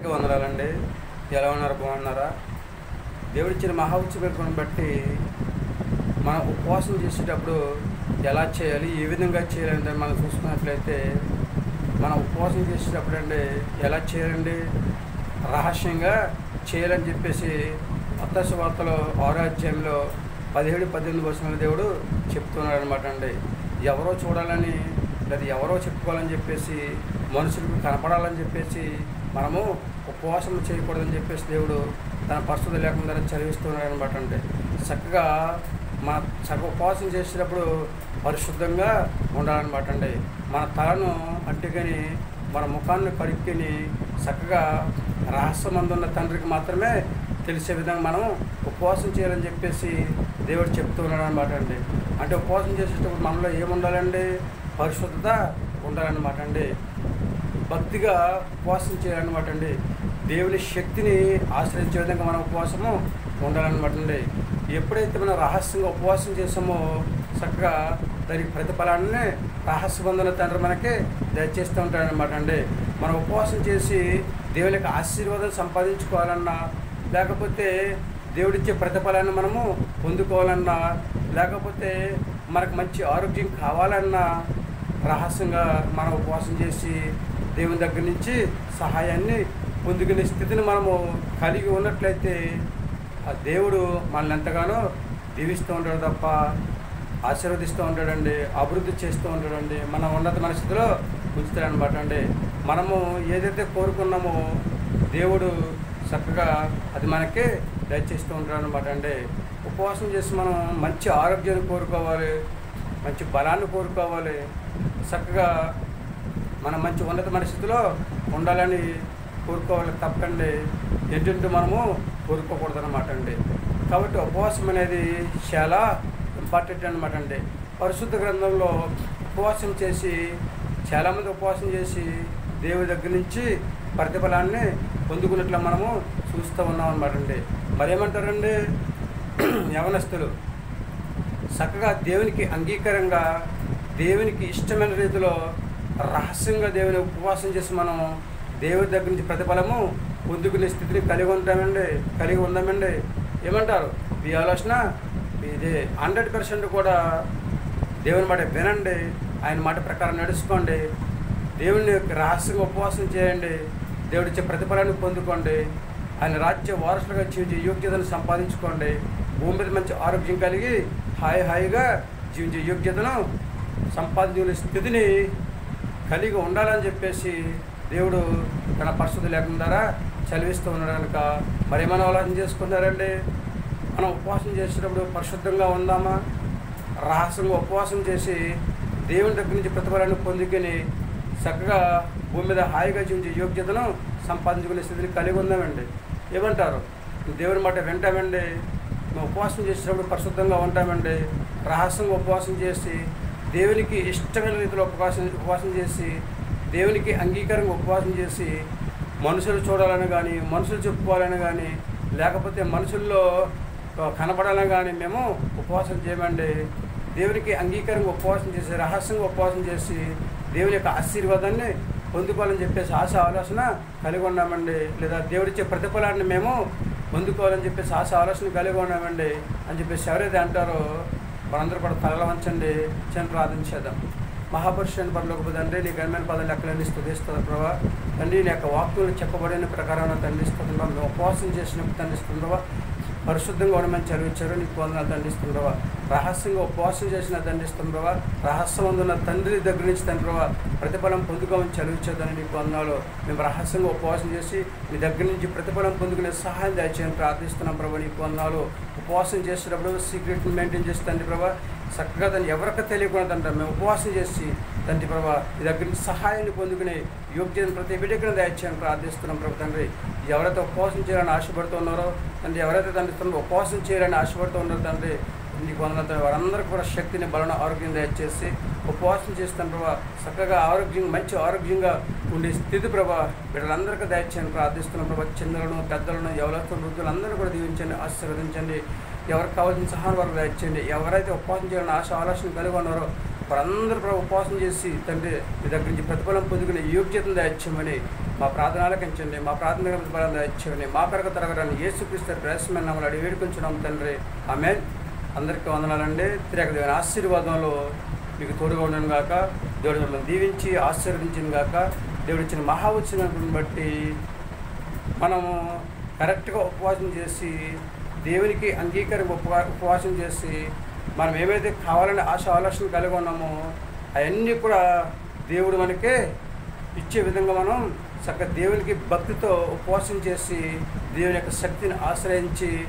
అందరికీ వందనాలండి. ఎలా ఉన్నారు? బాగున్నారా? దేవుడిచ్చిన మహా ఉచితను బట్టి మనం ఉపవాసం చేసేటప్పుడు ఎలా చేయాలి, ఏ విధంగా చేయాలంటే మనం చూసుకున్నట్లయితే మనం ఉపవాసం చేసేటప్పుడు అండి ఎలా చేయాలండి, రహస్యంగా చేయాలని చెప్పేసి మత్తయి సువార్తలో 6వ అధ్యాయంలో 17-18 వచనాల దేవుడు చెప్తున్నాడు అనమాట అండి. ఎవరో చూడాలని లేదా ఎవరో చెప్పుకోవాలని చెప్పేసి, మనుషులకు కనపడాలని చెప్పేసి మనము ఉపవాసం చేయకూడదని చెప్పేసి దేవుడు తన పరిస్థితి లేకుండా చదివిస్తున్నాడు అనమాట అండి. చక్కగా ఉపవాసం చేసేటప్పుడు పరిశుద్ధంగా ఉండాలన్నమాట అండి. మన తలను అంటుకొని మన ముఖాన్ని కడుక్కొని చక్కగా రహస్యమందున్న తండ్రికి మాత్రమే తెలిసే విధంగా మనం ఉపవాసం చేయాలని చెప్పేసి దేవుడు చెప్తూ ఉన్నాడు అనమాట అండి. అంటే ఉపవాసం చేసేటప్పుడు మనలో ఏముండాలండి? పరిశుద్ధత ఉండాలన్నమాట అండి. భక్తిగా ఉపవాసం చేయాలన్నమాట అండి. దేవుని శక్తిని ఆశ్రయించే విధంగా మనం ఉపవాసము ఉండాలన్నమాట అండి. ఎప్పుడైతే మనం రహస్యంగా ఉపవాసం చేసామో చక్కగా దానికి ప్రతిఫలాన్ని రహస్యబంధుల తండ్రి మనకి దయచేస్తూ ఉంటాడనమాట అండి. మనం ఉపవాసం చేసి దేవుని యొక్క ఆశీర్వాదం సంపాదించుకోవాలన్నా, లేకపోతే దేవుడిచ్చే ప్రతిఫలాన్ని మనము పొందుకోవాలన్నా, లేకపోతే మనకు మంచి ఆరోగ్యం కావాలన్నా రహస్యంగా మనం ఉపవాసం చేసి దేవుని దగ్గర నుంచి సహాయాన్ని పొందుకునే స్థితిని మనము కలిగి ఉన్నట్లయితే ఆ దేవుడు మనల్ని ఎంతగానో దీవిస్తూ ఉంటాడు తప్ప ఆశీర్వదిస్తూ ఉంటాడండి, అభివృద్ధి చేస్తూ ఉంటాడండి, మన ఉన్నతమైన స్థితిలో ఉంచుతాడనమాట అండి. మనము ఏదైతే కోరుకున్నామో దేవుడు చక్కగా అది మనకి దయచేస్తూ ఉంటాడు అనమాట అండి. ఉపవాసం చేసి మనం మంచి ఆరోగ్యాన్ని కోరుకోవాలి, మంచి బలాన్ని కోరుకోవాలి, చక్కగా మనం మంచి ఉన్నతమైన స్థితిలో ఉండాలని కోరుకోవాలి తప్పండి ఏంటంటే మనము కోరుకోకూడదు అనమాట అండి. కాబట్టి ఉపవాసం అనేది చాలా ఇంపార్టెంట్ అనమాట అండి. పరిశుద్ధ గ్రంథంలో ఉపవాసం చేసి చాలామంది ఉపవాసం చేసి దేవుడి దగ్గర నుంచి ప్రతిఫలాన్ని పొందుకున్నట్లు మనము చూస్తూ ఉన్నాం అనమాట అండి. మరేమంటారండి, యవనస్తులు చక్కగా దేవునికి అంగీకారంగా దేవునికి ఇష్టమైన రీతిలో రహస్యంగా దేవుని ఉపవాసం చేసి మనం దేవుడి దగ్గర నుంచి ప్రతిఫలము పొందుకునే స్థితిని కలిగి ఉందామండి. ఏమంటారు? ఈ ఆలోచన ఇది 100% కూడా దేవుని మాట వినండి, ఆయన మాట ప్రకారం నడుచుకోండి, దేవుని రహస్యంగా ఉపవాసం చేయండి, దేవుడిచ్చే ప్రతిఫలాన్ని పొందుకోండి, ఆయన రాజ్య వారసులుగా జీవించే యోగ్యతను సంపాదించుకోండి, భూమి మీద మంచి ఆరోగ్యం కలిగి హాయిగా జీవించే యోగ్యతను సంపాదించుకునే స్థితిని కలిగి ఉండాలని చెప్పేసి దేవుడు తన పరిస్థితి లేకుండా చదివిస్తూ ఉన్నాడు కనుక మరేమైనా ఆలోచన చేసుకున్నారండి. మనం ఉపవాసం చేసేటప్పుడు పరిశుద్ధంగా ఉందామా? రహస్యంగా ఉపవాసం చేసి దేవుని దగ్గర నుంచి ప్రతిఫలాన్ని పొందుకొని చక్కగా భూమి మీద హాయిగా జీవించే యోగ్యతను సంపాదించుకునే స్థితిని కలిగి ఉందామండి. ఏమంటారు? దేవుని మాట వింటామండి, మేము ఉపవాసం చేసేటప్పుడు పరిశుద్ధంగా ఉంటామండి, రహస్యంగా ఉపవాసం చేసి దేవునికి ఇష్టమైన రీతిలో ఉపవాసం చేసి దేవునికి అంగీకారంగా ఉపవాసం చేసి మనుషులు చూడాలని కానీ, మనుషులు చెప్పుకోవాలని కానీ, లేకపోతే మనుషుల్లో కనపడాలని కానీ మేము ఉపవాసం చేయమండి. దేవునికి అంగీకారంగా ఉపవాసం చేసి రహస్యంగా ఉపవాసం చేసి దేవుని యొక్క ఆశీర్వాదాన్ని పొందుకోవాలని చెప్పేసి ఆలోచన కలిగి ఉన్నామండి. లేదా దేవుడిచ్చే ప్రతిఫలాన్ని మేము పొందుకోవాలని చెప్పేసి ఆలోచన కలిగి ఉన్నామండి అని చెప్పేసి ఎవరైతే అంటారో మనందరూ కూడా తలల వంచండి, చిన్న ప్రార్థన చేద్దాం. మహాపురుషుని పరలోకపు తండ్రి, నీ ఘనమైన పదాలు లెక్కలన్నీ స్తుతిస్తుంది ప్రభా. తండ్రి నీ యొక్క వాక్యాలు చెప్పబడిన ప్రకారం తండ్రిస్తుండవా, మేము ఉపవాసం చేసినప్పుడు తండ్రిస్తుండవా, పరిశుద్ధంగా ఉండమని చదివించారు, నీకు వందనాలు తండ్రిస్తుండవా, రహస్యంగా ఉపవాసం చేసిన తండ్రిస్తుండవా, రహస్యమందున్న తండ్రి దగ్గర నుంచి తండ్రివా ప్రతిఫలం పొందుకోమని చదివించేదని నీకు వందనాలు. మేము రహస్యంగా ఉపవాసం చేసి మీ దగ్గర నుంచి ప్రతిఫలం పొందుకునే సహాయం దయచేయని ప్రార్థిస్తున్నాం ప్రభా, నీకు వందనాలు. ఉపవాసం చేసేటప్పుడు సీక్రెట్ని మెయింటైన్ చేసి తండ్రి ప్రభా చక్కగా దాన్ని ఎవరికి తెలియకుండా మేము ఉపవాసం చేసి తండ్రి ప్రభా మీ దగ్గర నుంచి సహాయాన్ని పొందుకునే యోగ్యతను ప్రతి బిడ్డకి దయచేయని ప్రార్థిస్తున్నాం ప్రభు తండ్రి. ఎవరైతే ఉపవాసం చేయాలని ఆశపడుతున్నారో తండ్రి, ఎవరైతే తండ్రి ఉపవాసం చేయాలని ఆశపడుతూ ఉన్నారో తండ్రి, నీకు వందనాలు. వారందరికీ కూడా శక్తిని, బలం, ఆరోగ్యం దయచేసి ఉపవాసం చేస్తాను ప్రభా చక్కగా మంచి ఆరోగ్యంగా ఉండే స్థితి ప్రభా బిడ్డలందరికీ దయచేయని ప్రార్థిస్తున్నాం ప్రభా. చిన్నలను, పెద్దలను, యవనస్తులను, వృద్ధులందరూ కూడా దీవించండి, ఆశీర్వదించండి. ఎవరికి కావాల్సిన సహాయం వరకు దయచేయండి. ఎవరైతే ఉపవాసం చేయాలని ఆలోచన కలిగి ఉన్నారో వారందరూ ప్రభు ఉపవాసం చేసి తండ్రి మీ దగ్గర నుంచి ప్రతిఫలం పొందుకునే యోగ్యతను దయచేయమని మా ప్రార్థన ఆలకించండి. మా ప్రార్థన బలంగా ఇచ్చేయండి. మా కొరకు తరగరాని యేసుక్రీస్తు ప్రవేశమైన నామములో అడిగి వేడుకొంచున్నాం తండ్రి. ఆమేన్. అందరికీ వందనాలండి. త్రియేక దేవుని ఆశీర్వాదంలో మీకు తోడుగా ఉండను గాక. దేవుడు మిమ్మల్ని దీవించి ఆశీర్వదించిన గాక. దేవుడు ఇచ్చిన మహా ఉత్సవాన్ని బట్టి మనము కరెక్ట్గా ఉపవాసం చేసి దేవునికి అంగీకారం ఉపవాసం చేసి మనం ఏవైతే కావాలని ఆలోచన కలిగి ఉన్నామో అవన్నీ కూడా దేవుడు మనకే ఇచ్చే విధంగా మనం చక్కగా దేవునికి భక్తితో ఉపవాసం చేసి దేవుని యొక్క శక్తిని ఆశ్రయించి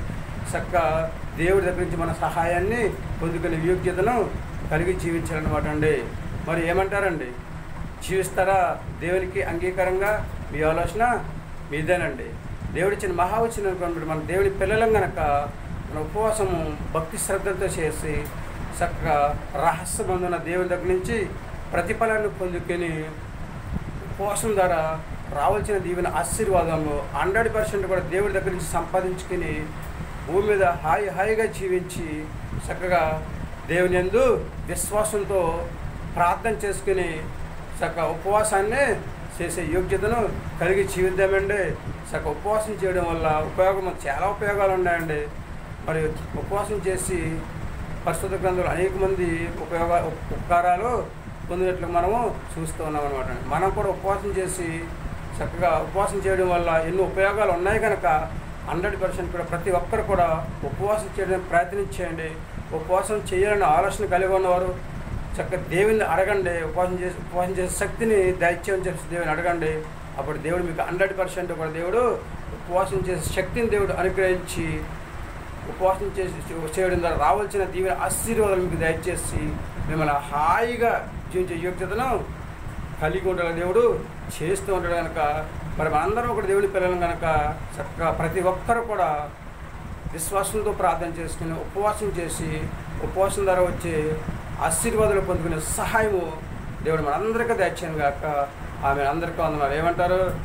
చక్కగా దేవుడి దగ్గర నుంచి మన సహాయాన్ని పొందుకునే యోగ్యతను కలిగి జీవించాలన్నమాట అండి. మరి ఏమంటారండి? జీవిస్తారా దేవునికి అంగీకారంగా? మీ ఆలోచన మీదేనండి. దేవుడిచ్చిన మహావచనం అనుకోండి. మన దేవుని పిల్లలం కనుక మన ఉపవాసము భక్తి శ్రద్ధలతో చేసి చక్కగా రహస్యమందున దేవుని దగ్గర నుంచి ప్రతిఫలాన్ని పొందుకొని ఉపవాసం ద్వారా రావాల్సిన దీవెన ఆశీర్వాదము 100% కూడా దేవుడి దగ్గర నుంచి సంపాదించుకొని భూమి మీద హాయిగా జీవించి చక్కగా దేవుని యందు విశ్వాసంతో ప్రార్థన చేసుకుని చక్కగా ఉపవాసాన్ని చేసే యోగ్యతను కలిగి జీవిద్దామండి. చక్కగా ఉపవాసం చేయడం వల్ల చాలా ఉపయోగాలు ఉన్నాయండి. మరి ఉపవాసం చేసి పరిశుద్ధ గ్రంథంలో అనేక మంది ఉపకారాలు పొందినట్లు మనము చూస్తూ ఉన్నాం అనమాట. మనం కూడా ఉపవాసం చేసి చక్కగా ఉపవాసం చేయడం వల్ల ఎన్నో ఉపయోగాలు ఉన్నాయి కనుక 100% కూడా ప్రతి ఒక్కరు కూడా ఉపవాసం చేయడానికి ప్రయత్నించేయండి. ఉపవాసం చేయాలనే ఆలోచన కలిగి ఉన్నవారు చక్కగా దేవుని అడగండి. ఉపవాసం చేసే శక్తిని దయచేయని చెప్పి దేవుని అడగండి. అప్పుడు దేవుడు మీకు 100% కూడా దేవుడు ఉపవాసం చేసే శక్తిని దేవుడు అనుగ్రహించి ఉపవాసం చేయడం ద్వారా రావాల్సిన దీవెన ఆశీర్వాదాలు మీకు దయచేసి మిమ్మల్ని హాయిగా జీవించే యోగ్యతను కలిగి ఉండాలని దేవుడు చేస్తూ ఉంటాడు కనుక మరి మనందరం కూడా దేవుని పిల్లలు కనుక చక్కగా ప్రతి ఒక్కరు కూడా విశ్వాసంతో ప్రార్థన చేసుకుని ఉపవాసం చేసి ఉపవాసం ద్వారా వచ్చే ఆశీర్వాదాలు పొందుకునే సహాయము దేవుడు మనందరికీ దయచేయను గాక. ఆమె అందరికీ వందనాలు. ఏమంటారు?